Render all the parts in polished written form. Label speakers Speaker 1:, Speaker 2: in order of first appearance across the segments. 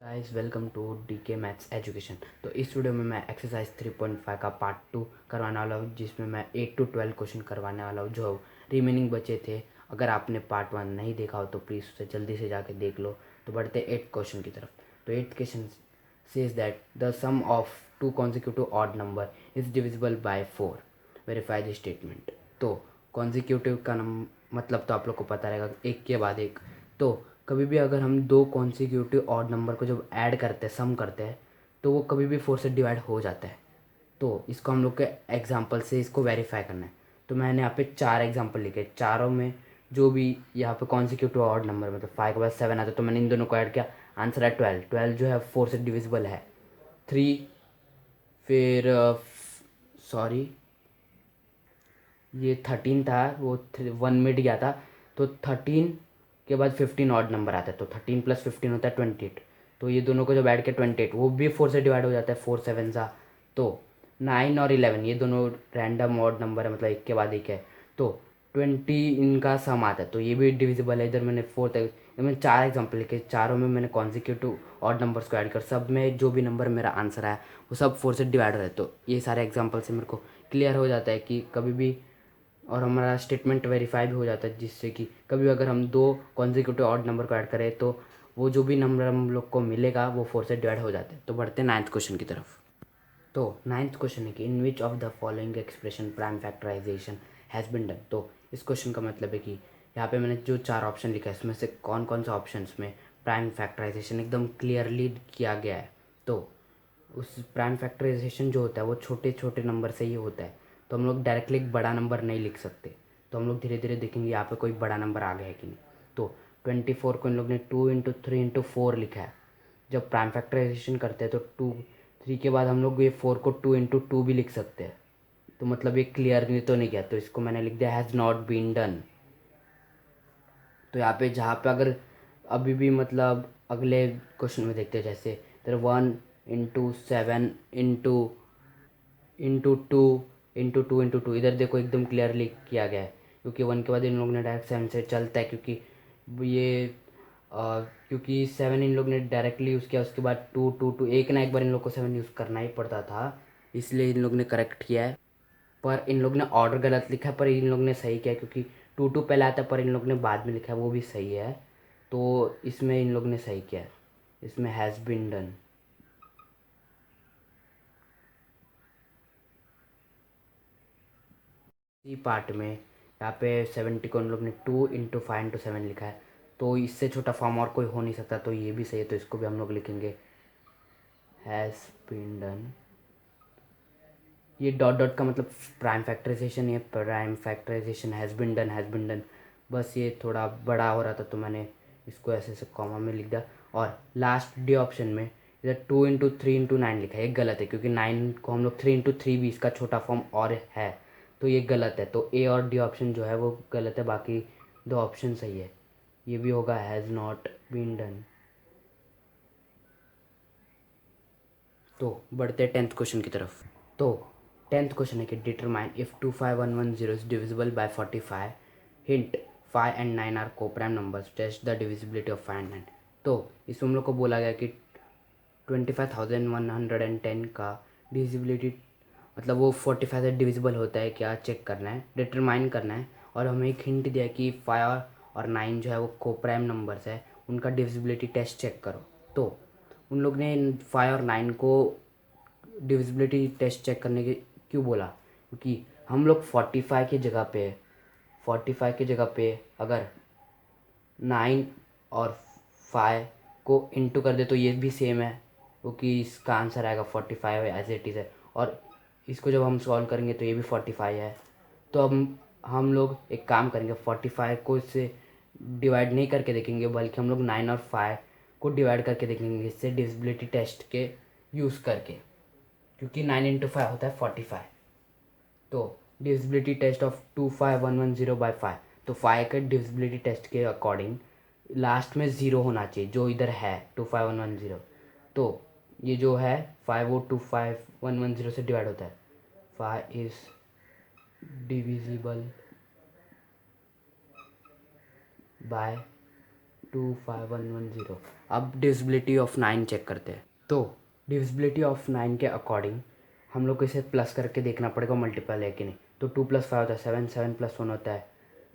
Speaker 1: Guys welcome to DK maths education. तो इस video में मैं एक्सरसाइज 3.5 का पार्ट 2 करवाने वाला हूँ, जिसमें मैं 8 to 12 क्वेश्चन करवाने वाला हूँ जो रिमेनिंग बचे थे। अगर आपने पार्ट 1 नहीं देखा हो तो प्लीज़ उसे जल्दी से जाके देख लो। तो बढ़ते 8 क्वेश्चन की तरफ। तो 8th question says that the sum of two consecutive odd number is divisible by 4, verify the statement. तो कॉन्जिक्यूटिव का मतलब तो आप लोग को पता रहेगा, एक के बाद एक। तो कभी भी अगर हम दो कॉन्सिक्यूटिव ऑड नंबर को जब ऐड करते हैं, सम करते हैं, तो वो कभी भी 4 से डिवाइड हो जाता है। तो इसको हम लोग के एग्जांपल से इसको वेरीफाई करना है। तो मैंने यहाँ पे 4 एग्जांपल लिखे, चारों में जो भी यहाँ पे कॉन्सिक्यूटिव ऑड नंबर मतलब 5 के बाद 7 आता है, तो मैंने इन दोनों को ऐड किया। आंसर है 12। 12 जो है 4 से डिविजिबल है। 3 फिर सॉरी ये 13 था, वो 1 मिट गया था। तो 13 के बाद 15 ऑड नंबर आता है, तो 13 + 15 होता है 28। तो ये दोनों को जब ऐड किया 28, वो भी 4 से डिवाइड हो जाता है, 4 7 सा। तो 9 और 11 ये दोनों रैंडम ऑड नंबर है, मतलब एक के बाद एक है। तो 20 इनका सम आता है, तो ये भी डिविजिबल है। इधर मैंने 4 तक मैंने 4 एग्जाम्पल लिखे, चारों में मैंने कॉन्जिक्यूटिव ऑड नंबर्स को ऐड कर, सब में जो भी नंबर मेरा आंसर आया वो सब 4 से डिवाइड हो रहा है। तो ये सारे एग्जाम्पल से मेरे को क्लियर हो जाता है कि कभी भी, और हमारा स्टेटमेंट वेरीफाई भी हो जाता है, जिससे कि कभी अगर हम दो कॉन्जिक्यूटिव ऑड नंबर को ऐड करें तो वो जो भी नंबर हम लोग को मिलेगा वो 4 से डिवाइड हो जाते हैं। तो बढ़ते हैं 9th क्वेश्चन की तरफ। तो 9th क्वेश्चन है कि in which of the following expression prime factorisation has been done. तो इस क्वेश्चन का मतलब है कि यहाँ पे मैंने जो 4 ऑप्शन लिखा है, इसमें से कौन कौन से ऑप्शन में प्राइम फैक्टराइजेशन एकदम क्लियरली किया गया है। तो उस प्राइम फैक्टराइजेशन जो होता है वो छोटे छोटे नंबर से ही होता है। तो हम लोग डायरेक्टली एक बड़ा नंबर नहीं लिख सकते। तो हम लोग धीरे धीरे देखेंगे यहाँ पे कोई बड़ा नंबर आ गया है कि नहीं। तो 24 को इन लोग ने 2 × 3 × 4 लिखा है। जब प्राइम फैक्टराइजेशन करते हैं तो 3 के बाद हम लोग ये 4 को 2 × 2 भी लिख सकते हैं। तो मतलब ये क्लियर तो नहीं किया, तो इसको मैंने लिख दिया हैज़ नॉट बीन डन। तो यहाँ पे जहाँ पे अगर अभी भी मतलब अगले क्वेश्चन में देखते हैं, जैसे इधर 1 × 7 × 2 इधर देखो एकदम क्लियरली किया गया है, क्योंकि 1 के बाद इन लोग ने डायरेक्ट 7 से चलता है, क्योंकि ये क्योंकि 7 इन लोग ने डायरेक्टली यूज़ किया, उसके बाद 2 एक ना एक बार इन लोग को 7 यूज़ करना ही पड़ता था, इसलिए इन लोग ने करेक्ट किया है। पर इन लोग ने ऑर्डर गलत लिखा है, पर इन लोग ने सही किया, क्योंकि 2 पहले आता है पर इन लोग ने बाद में लिखा है, वो भी सही है। तो इसमें इन लोग ने सही किया है, इसमें has been done. C part में यहाँ पे 70 को इन लोग ने 2 × 5 × 7 लिखा है, तो इससे छोटा फॉर्म और कोई हो नहीं सकता, तो ये भी सही है। तो इसको भी हम लोग लिखेंगे हैज़ बीन डन। ये डॉट डॉट का मतलब प्राइम फैक्टराइजेशन, ये prime factorisation has been done. बस ये थोड़ा बड़ा हो रहा था तो मैंने इसको ऐसे ऐसे कॉमा में लिख दिया। और लास्ट डी ऑप्शन में इधर 2 × 3 × 9 लिखा है, ये गलत है, क्योंकि 9 को हम लोग 3 × 3 भी इसका छोटा फॉर्म और है, तो ये गलत है। तो ए और डी ऑप्शन जो है वो गलत है, बाकी दो ऑप्शन सही है। ये भी होगा हैज़ नॉट बीन डन। तो बढ़ते हैं 10th क्वेश्चन की तरफ। तो 10th क्वेश्चन है कि determine if 25110 is divisible by 45। Hint 5 and 9 are coprime numbers, test the divisibility of 5 and 9। तो इसमें हम लोग को बोला गया कि 25,110 का डिविजिबिलिटी मतलब वो 45 से डिविजिबल होता है क्या, चेक करना है, डिटरमाइन करना है। और हमें एक हिंट दिया कि 5 और 9 जो है वो कोप्राइम नंबर्स है, उनका डिविजिबिलिटी टेस्ट चेक करो। तो उन लोग ने 5 और 9 को डिविजिबिलिटी टेस्ट चेक करने के क्यों बोला, क्योंकि हम लोग 45 की जगह पे अगर 9 और 5 को इंटू कर दे तो ये भी सेम है, क्योंकि इसका आंसर आएगा 45 एज इट इज़ है। और इसको जब हम सॉल्व करेंगे तो ये भी 45 है। तो अब हम लोग एक काम करेंगे, 45 को इससे डिवाइड नहीं करके देखेंगे, बल्कि हम लोग 9 और 5 को डिवाइड करके देखेंगे, इससे डिविजिबिलिटी टेस्ट के यूज़ करके, क्योंकि 9 × 5 होता है 45। तो डिविजिबिलिटी टेस्ट ऑफ 25,110/5। तो 5 के डिविजिबिलिटी टेस्ट के अकॉर्डिंग लास्ट में 0 होना चाहिए, जो इधर है 25,110। तो ये जो है 5 वो 25,110 से डिवाइड होता है। 5 इज डिविजिबल बाय 25110। अब डिविजिबिलिटी ऑफ 9 चेक करते हैं। तो डिविजिबिलिटी ऑफ 9 के अकॉर्डिंग हम लोग को इसे प्लस करके देखना पड़ेगा मल्टीपल है कि नहीं। तो 2 + 5 होता है 7, 7 + 1 होता है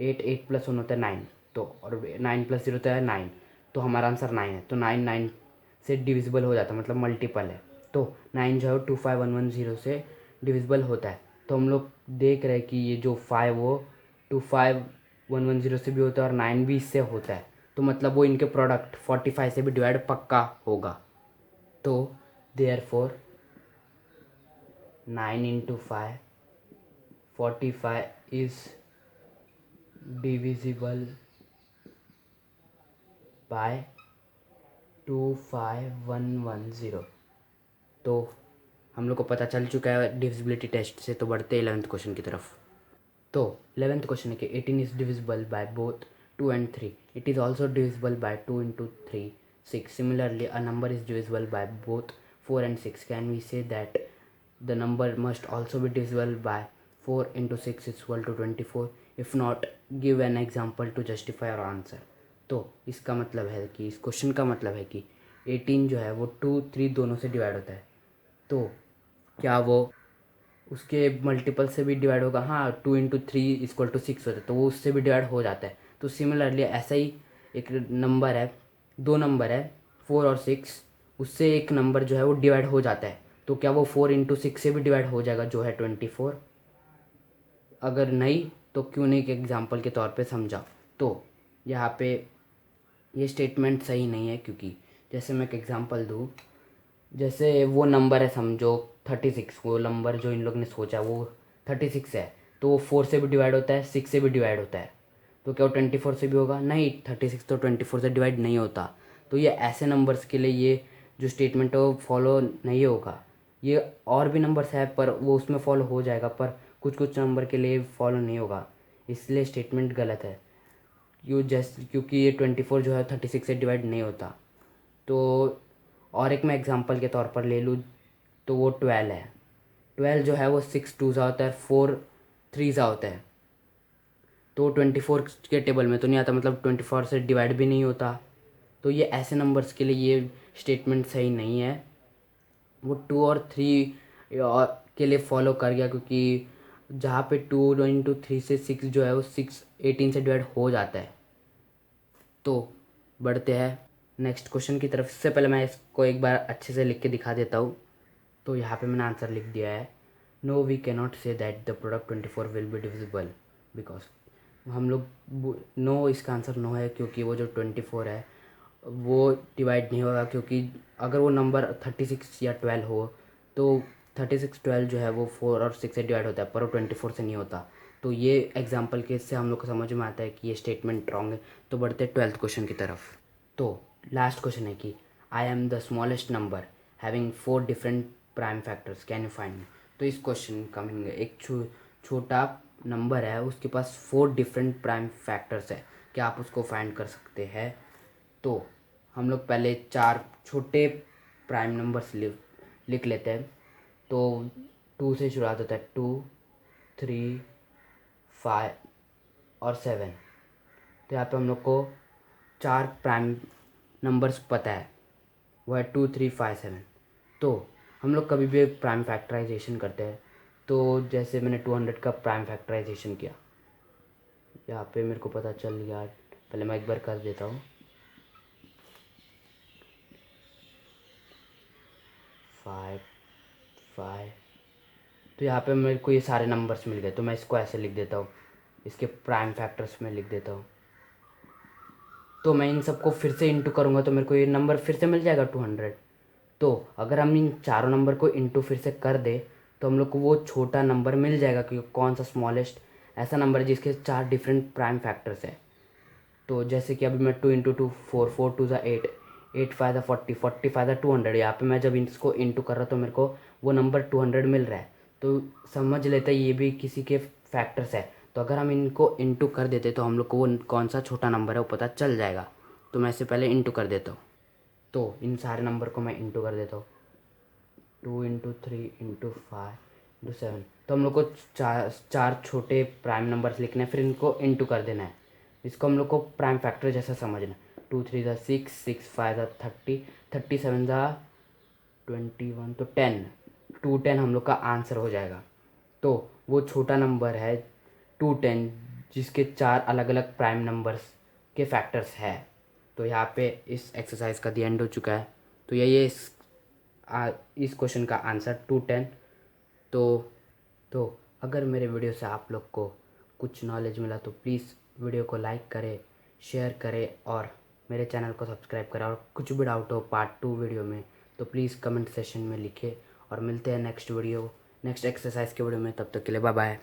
Speaker 1: 8, 8 + 1 होता है 9, तो और 9 + 0 होता है 9, तो हमारा आंसर 9 है। तो 9 9 से डिविजिबल हो जाता है, मतलब मल्टीपल है। तो 9 जो है 25110 से डिविजिबल होता है। तो हम लोग देख रहे हैं कि ये जो 5 वो 25110 से भी होता है और 9 भी इससे होता है। तो मतलब वो इनके प्रोडक्ट 45 से भी डिवाइड पक्का होगा। तो देयरफॉर 9 × 5 45 इज डिविजिबल बाय 25110। तो हम लोग को पता चल चुका है डिविजिबिलिटी टेस्ट से। तो बढ़ते 11th क्वेश्चन की तरफ। तो 11th क्वेश्चन है कि 18 is divisible by both 2 and 3. It is also divisible by 2 × 3, 6. Similarly, a number is divisible by both 4 and 6. Can we say that the number must also be divisible by 4 × 6 is equal to 24? If not, give an example to justify our answer. तो इसका मतलब है कि इस question का मतलब है कि 18 जो है वो 2, 3 दोनों से डिवाइड होता है। तो क्या वो उसके मल्टीपल से भी डिवाइड होगा? हाँ, 2 × 3 = 6 होता है, तो वो उससे भी डिवाइड हो जाता है। तो सिमिलरली ऐसा ही एक नंबर है, दो नंबर है 4 और 6, उससे एक नंबर जो है वो डिवाइड हो जाता है। तो क्या वो 4 × 6 से भी डिवाइड हो जाएगा, जो है 24? अगर नहीं तो क्यों नहीं, के एग्जाम्पल के तौर पे समझा। तो यहाँ पे ये स्टेटमेंट सही नहीं है, क्योंकि जैसे मैं एक एग्जांपल दूँ, जैसे वो नंबर है समझो 36, वो नंबर जो इन लोग ने सोचा वो 36 है, तो वो 4 से भी डिवाइड होता है, 6 से भी डिवाइड होता है। तो क्या वो 24 से भी होगा? नहीं, 36 तो 24 से डिवाइड नहीं होता। तो ये ऐसे नंबर्स के लिए ये जो स्टेटमेंट है वो फॉलो नहीं होगा। ये और भी नंबर्स है पर वो उसमें फॉलो हो जाएगा, पर कुछ कुछ नंबर के लिए फॉलो नहीं होगा, इसलिए स्टेटमेंट गलत है। क्योंकि ये 24 जो है 36 से डिवाइड नहीं होता। तो और एक मैं एग्जांपल के तौर पर ले लूँ तो वो 12 है। 12 जो है वो 6 2 सा होता है, 4 3 सा होता है। तो 24 के टेबल में तो नहीं आता, मतलब 24 से डिवाइड भी नहीं होता। तो ये ऐसे नंबर्स के लिए ये स्टेटमेंट सही नहीं है। वो 2 और 3 के लिए फॉलो कर गया, क्योंकि जहाँ पे 2 × 3 से 6 जो है वो 6 18 से डिवाइड हो जाता है। तो बढ़ते हैं नेक्स्ट क्वेश्चन की तरफ। इससे पहले मैं इसको एक बार अच्छे से लिख के दिखा देता हूँ। तो यहाँ पे मैंने आंसर लिख दिया है। No we cannot say that the product 24 will be divisible because हम लोग नो, इसका आंसर नो है, क्योंकि वो जो 24 है वो डिवाइड नहीं होगा। क्योंकि अगर वो नंबर 36 या 12 हो तो 36 12 जो है वो 4 और 6 से डिवाइड होता है, पर वो 24 से नहीं होता। तो ये एग्जाम्पल के इससे हम लोग को समझ में आता है कि ये स्टेटमेंट रॉन्ग है। तो बढ़ते 12th क्वेश्चन की तरफ। तो लास्ट क्वेश्चन है कि I am the smallest number having 4 different prime factors, can you find me? तो इस क्वेश्चन का मीनिंग है एक छोटा नंबर है, उसके पास 4 डिफरेंट प्राइम फैक्टर्स है, क्या आप उसको फाइंड कर सकते हैं? तो हम लोग पहले 4 छोटे प्राइम नंबर्स लिख लेते हैं। तो 2 से शुरुआत होता है, 2 3 5 और 7। तो यहाँ पे हम लोग को 4 प्राइम नंबर्स पता है, वो है 2 3 5 7। तो हम लोग कभी भी प्राइम फैक्टराइजेशन करते हैं, तो जैसे मैंने 200 का प्राइम फैक्टराइजेशन किया, यहाँ पे मेरे को पता चल गया। पहले मैं एक बार कर देता हूँ। 5 5। तो यहाँ पे मेरे को ये सारे नंबर्स मिल गए, तो मैं इसको ऐसे लिख देता हूँ, इसके प्राइम फैक्टर्स में लिख देता हूँ। तो मैं इन सबको फिर से इंटू करूँगा तो मेरे को ये नंबर फिर से मिल जाएगा 200। तो अगर हम इन चारों नंबर को इंटू फिर से कर दे तो हम लोग को वो छोटा नंबर मिल जाएगा कि कौन सा स्मॉलेस्ट ऐसा नंबर है जिसके 4 डिफरेंट प्राइम फैक्टर्स है। तो जैसे कि अभी मैं 2 × 2 4 4 2 8 8 5 40 40 5 200। यहाँ पे मैं जब इसको इंटू कर रहा तो मेरे को वो नंबर 200 मिल रहा है। तो समझ लेते हैं ये भी किसी के फैक्टर्स है। तो अगर हम इनको इंटू कर देते तो हम लोग को वो कौन सा छोटा नंबर है वो पता चल जाएगा। तो मैं इससे पहले इंटू कर देता हूँ। तो इन सारे नंबर को मैं इंटू कर देता हूँ, 2 × 3 × 5 × 7। तो हम लोग को चार छोटे प्राइम नंबर्स लिखने हैं, फिर इनको इंटू कर देना है। इसको हम लोग को प्राइम फैक्टर जैसा समझना है। 2 3 ज़ा 6, 6 5 ज़ा 30, 37 ज़ा 21, तो 10, 210 हम लोग का आंसर हो जाएगा। तो वो छोटा नंबर है 210 जिसके 4 अलग अलग प्राइम नंबर्स के फैक्टर्स है। तो यहाँ पे इस एक्सरसाइज का दी एंड हो चुका है। तो यही है इस क्वेश्चन का आंसर 210। तो अगर मेरे वीडियो से आप लोग को कुछ नॉलेज मिला तो प्लीज़ वीडियो को लाइक करें, शेयर करें और मेरे चैनल को सब्सक्राइब करें। और कुछ भी डाउट हो पार्ट 2 वीडियो में तो प्लीज़ कमेंट सेशन में लिखें। और मिलते हैं नेक्स्ट एक्सरसाइज के वीडियो में। तब तक के लिए बाय बाय।